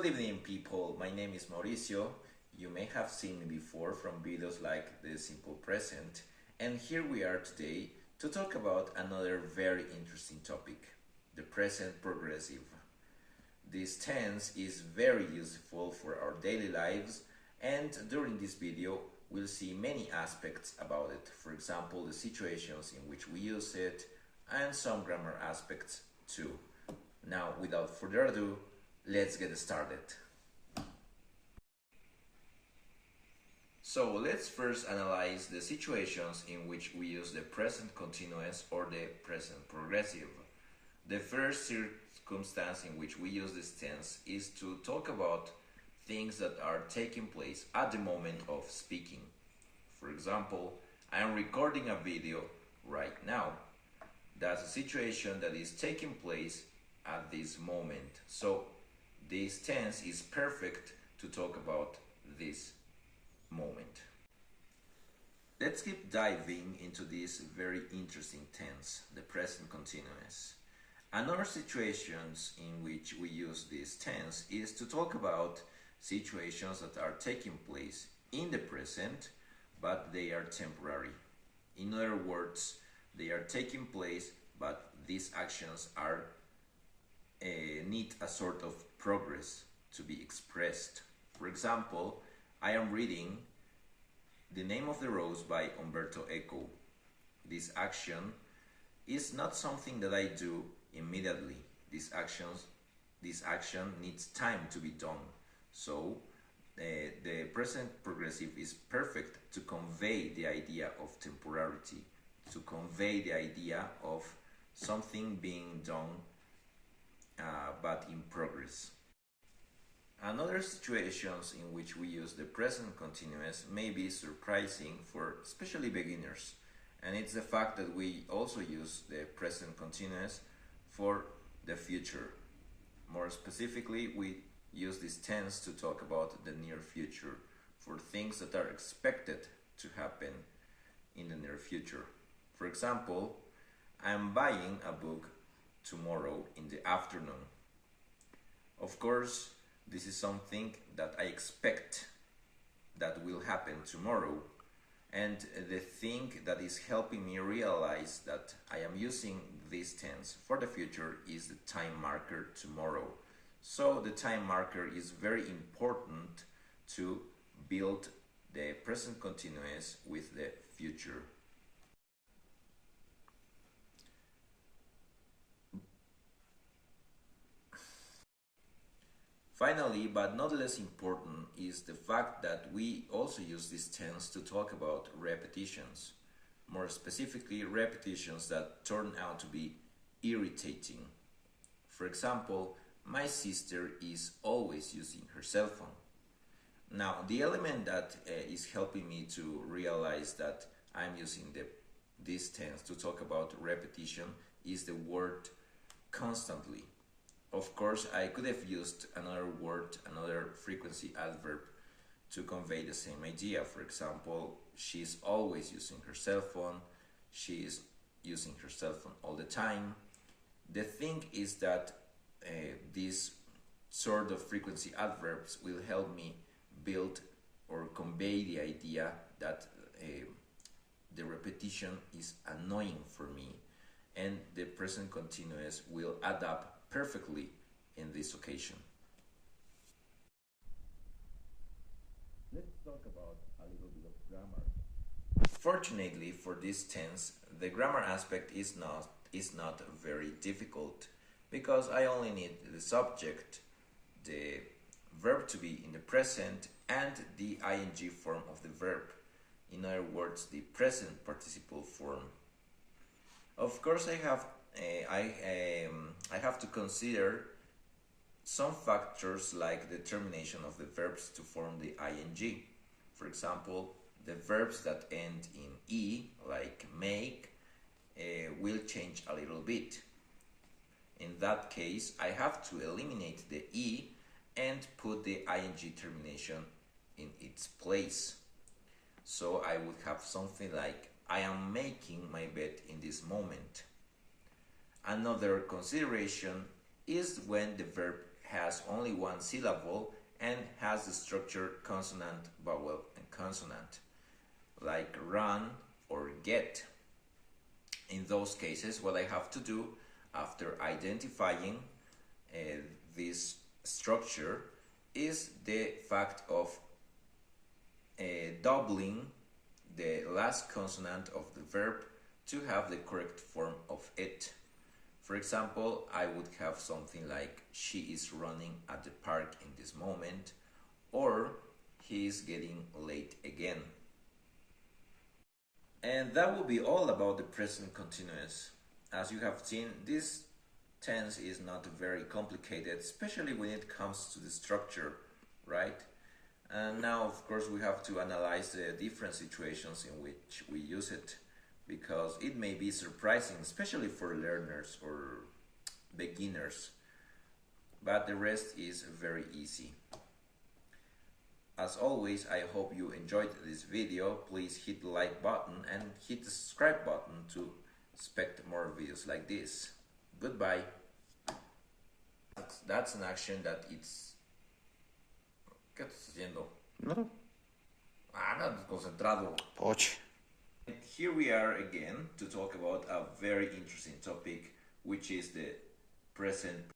Good evening, people. My name is Mauricio. You may have seen me before from videos like the Simple Present, and here we are today to talk about another very interesting topic, the present progressive. This tense is very useful for our daily lives, and during this video we'll see many aspects about it. For example, the situations in which we use it and some grammar aspects too. Now, without further ado, let's get started. So let's first analyze the situations in which we use the present continuous or the present progressive. The first circumstance in which we use this tense is to talk about things that are taking place at the moment of speaking. For example, I am recording a video right now. That's a situation that is taking place at this moment. So this tense is perfect to talk about this moment. Let's keep diving into this very interesting tense, the present continuous. Another situations in which we use this tense is to talk about situations that are taking place in the present, but they are temporary. In other words, they are taking place, but these actions are need a sort of progress to be expressed. For example, I am reading The Name of the Rose by Umberto Eco. This action is not something that I do immediately. This action needs time to be done. So the present progressive is perfect to convey the idea of temporality, to convey the idea of something being done but in progress. Another situations in which we use the present continuous may be surprising for especially beginners, and it's the fact that we also use the present continuous for the future. More specifically, we use this tense to talk about the near future, for things that are expected to happen in the near future. For example, I'm buying a book tomorrow in the afternoon. Of course, this is something that I expect that will happen tomorrow, and the thing that is helping me realize that I am using this tense for the future is the time marker tomorrow. So the time marker is very important to build the present continuous with the future. Finally, but not less important, is the fact that we also use this tense to talk about repetitions. More specifically, repetitions that turn out to be irritating. For example, my sister is always using her cell phone. Now, the element that is helping me to realize that I'm using this tense to talk about repetition is the word constantly. Of course, I could have used another word, another frequency adverb to convey the same idea. For example, she's always using her cell phone. She is using her cell phone all the time. The thing is that these sort of frequency adverbs will help me build or convey the idea that the repetition is annoying for me, and the present continuous will add up perfectly in this occasion. Let's talk about a little bit of grammar. Fortunately for this tense, the grammar aspect is not very difficult, because I only need the subject, the verb to be in the present, and the ing form of the verb. In other words, the present participle form. Of course, I have to consider some factors like the termination of the verbs to form the ing. For example, the verbs that end in e, like make, will change a little bit. In that case, I have to eliminate the e and put the ing termination in its place. So I would have something like, I am making my bed in this moment. Another consideration is when the verb has only one syllable and has the structure consonant, vowel, and consonant, like run or get. In those cases, what I have to do after identifying this structure is the fact of doubling the last consonant of the verb to have the correct form of it. For example, I would have something like she is running at the park in this moment, or he is getting late again. And that will be all about the present continuous. As you have seen, this tense is not very complicated, especially when it comes to the structure, right? And now, of course, we have to analyze the different situations in which we use it, because it may be surprising, especially for learners or beginners, but the rest is very easy. As always, I hope you enjoyed this video. Please hit the like button and hit the subscribe button to expect more videos like this. Goodbye. That's an action that it's... ¿Qué estás haciendo? No. No, desconcentrado. Poch. Here we are again to talk about a very interesting topic, which is the present